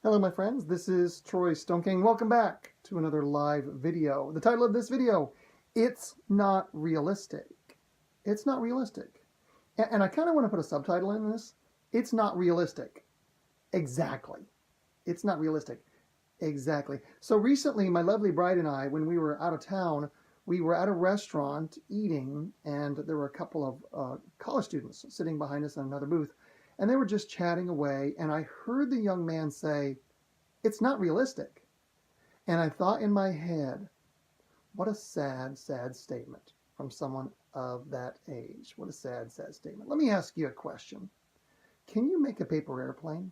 Hello my friends, this is Troy Stone King. Welcome back to another live video. The title of this video, It's Not Realistic. It's not realistic. And I kind of want to put a subtitle in this. It's not realistic. Exactly. It's not realistic. Exactly. So recently, my lovely bride and I, when we were out of town, we were at a restaurant eating, and there were a couple of college students sitting behind us in another booth, and they were just chatting away, and I heard the young man say, "It's not realistic." And I thought in my head, what a sad, sad statement from someone of that age. What a sad, sad statement. Let me ask you a question. Can you make a paper airplane?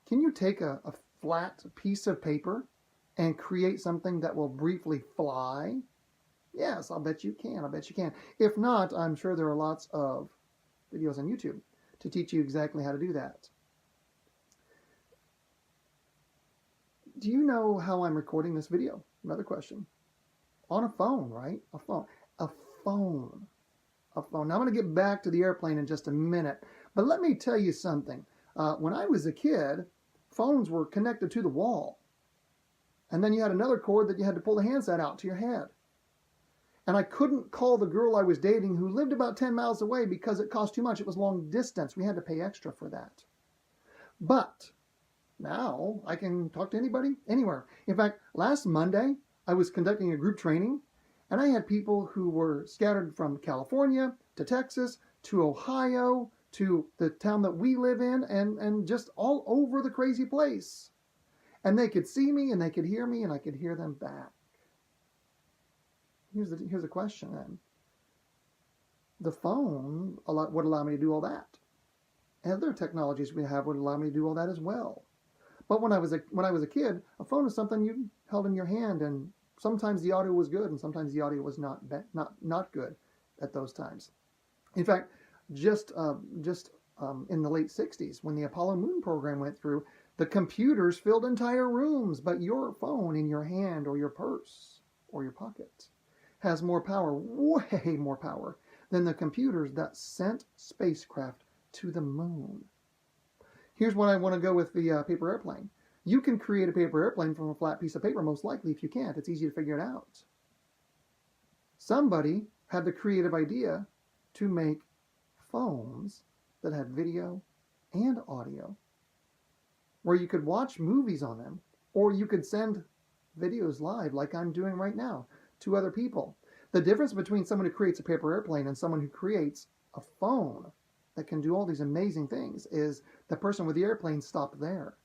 Can you take a flat piece of paper and create something that will briefly fly? Yes, I'll bet you can. I bet you can. If not, I'm sure there are lots of videos on YouTube to teach you exactly how to do that. Do you know how I'm recording this video? Another question. On a phone, right? A phone. A phone. A phone. Now I'm going to get back to the airplane in just a minute, but let me tell you something. When I was a kid, phones were connected to the wall, and then you had another cord that you had to pull the handset out to your head. And I couldn't call the girl I was dating who lived about 10 miles away because it cost too much. It was long distance. We had to pay extra for that. But now I can talk to anybody, anywhere. In fact, last Monday, I was conducting a group training, and I had people who were scattered from California to Texas to Ohio to the town that we live in, and just all over the crazy place. And they could see me, and they could hear me, and I could hear them back. Here's the question then. The phone would allow me to do all that. And other technologies we have would allow me to do all that as well. But when I was a kid, a phone was something you held in your hand, and sometimes the audio was good, and sometimes the audio was not good at those times. In fact, just in the late 60s, when the Apollo Moon program went through, the computers filled entire rooms, but your phone in your hand or your purse or your pocket has more power, way more power, than the computers that sent spacecraft to the moon. Here's what I want to go with the paper airplane. You can create a paper airplane from a flat piece of paper, most likely. If you can't, it's easy to figure it out. Somebody had the creative idea to make phones that had video and audio, where you could watch movies on them, or you could send videos live like I'm doing right now to other people. The difference between someone who creates a paper airplane and someone who creates a phone that can do all these amazing things is the person with the airplane stopped there.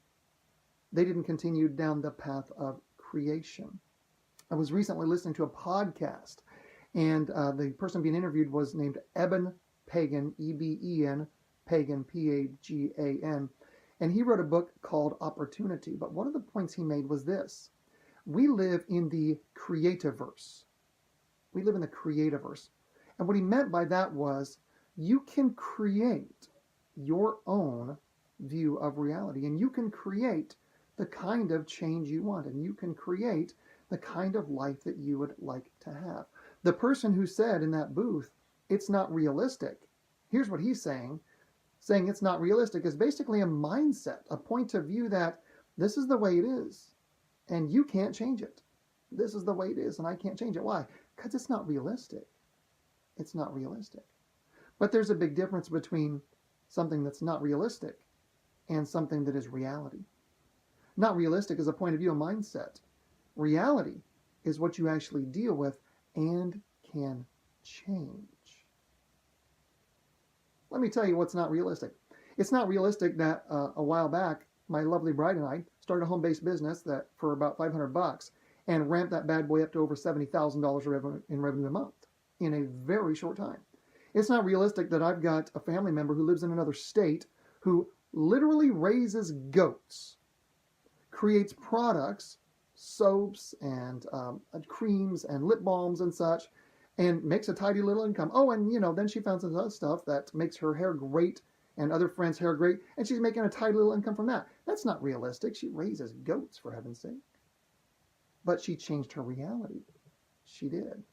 They didn't continue down the path of creation. I was recently listening to a podcast, and the person being interviewed was named Eben Pagan, E-B-E-N, Pagan, P-A-G-A-N, and he wrote a book called Opportunity. But one of the points he made was this. We live in the creativerse. We live in the creativerse. And what he meant by that was you can create your own view of reality, and you can create the kind of change you want, and you can create the kind of life that you would like to have. The person who said in that booth, it's not realistic, here's what he's saying it's not realistic is basically a mindset, a point of view that this is the way it is, and you can't change it. This is the way it is, and I can't change it. Why? Because it's not realistic. It's not realistic. But there's a big difference between something that's not realistic and something that is reality. Not realistic is a point of view, a mindset. Reality is what you actually deal with and can change. Let me tell you what's not realistic. It's not realistic that a while back, my lovely bride and I started a home-based business that for about $500 and ramped that bad boy up to over $70,000 in revenue a month in a very short time. It's not realistic that I've got a family member who lives in another state who literally raises goats, creates products, soaps and creams and lip balms and such, and makes a tidy little income. Oh, and then she found some other stuff that makes her hair great and other friends' hair great, and she's making a tidy little income from that. That's not realistic. She raises goats, for heaven's sake. But she changed her reality. She did.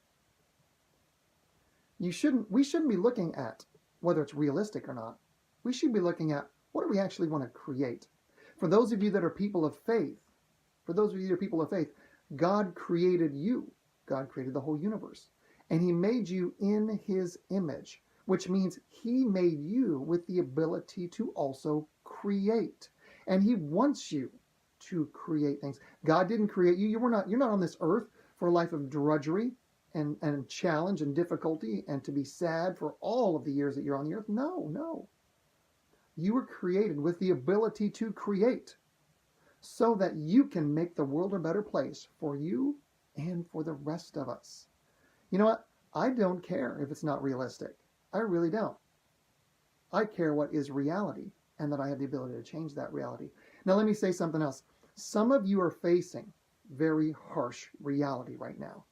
We shouldn't be looking at whether it's realistic or not. We should be looking at what do we actually want to create. For those of you that are people of faith, God created you. God created the whole universe. And he made you in his image, which means he made you with the ability to also create. And he wants you to create things. God didn't create you. You're not on this earth for a life of drudgery and challenge and difficulty and to be sad for all of the years that you're on the earth. No. You were created with the ability to create so that you can make the world a better place for you and for the rest of us. You know what? I don't care if it's not realistic. I really don't. I care what is reality and that I have the ability to change that reality. Now, let me say something else. Some of you are facing very harsh reality right now.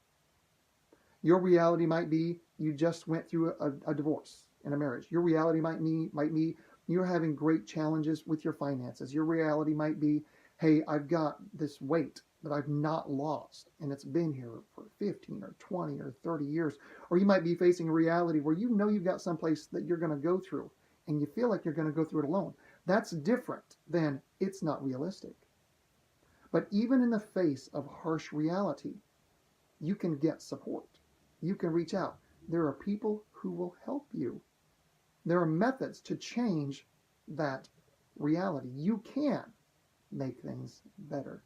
Your reality might be you just went through a divorce in a marriage. Your reality might be you're having great challenges with your finances. Your reality might be, hey, I've got this weight that I've not lost, and it's been here for 15 or 20 or 30 years. Or you might be facing a reality where you know you've got someplace that you're going to go through, and you feel like you're going to go through it alone. That's different than it's not realistic. But even in the face of harsh reality, you can get support. You can reach out. There are people who will help you. There are methods to change that reality. You can make things better.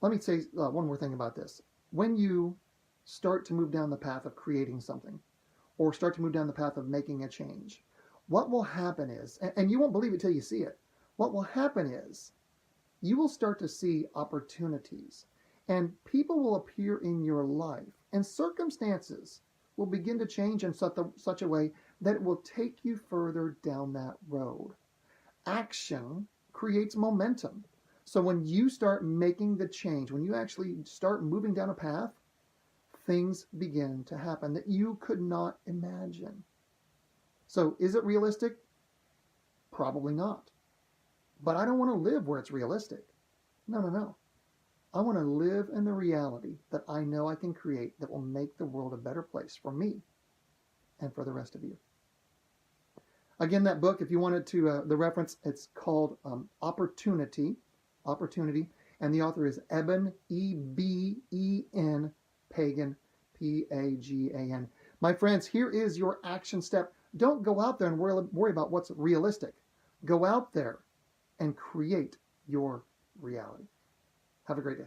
Let me say one more thing about this. When you start to move down the path of creating something, or start to move down the path of making a change, what will happen is, and you won't believe it till you see it, what will happen is you will start to see opportunities, and people will appear in your life, and circumstances will begin to change in such a way that it will take you further down that road. Action creates momentum. So when you start making the change, when you actually start moving down a path, things begin to happen that you could not imagine. So is it realistic? Probably not. But I don't want to live where it's realistic. No. I want to live in the reality that I know I can create that will make the world a better place for me and for the rest of you. Again, that book, if you wanted to, the reference, it's called Opportunity, and the author is Eben, E-B-E-N, Pagan, P-A-G-A-N. My friends, here is your action step. Don't go out there and worry about what's realistic. Go out there and create your reality. Have a great day.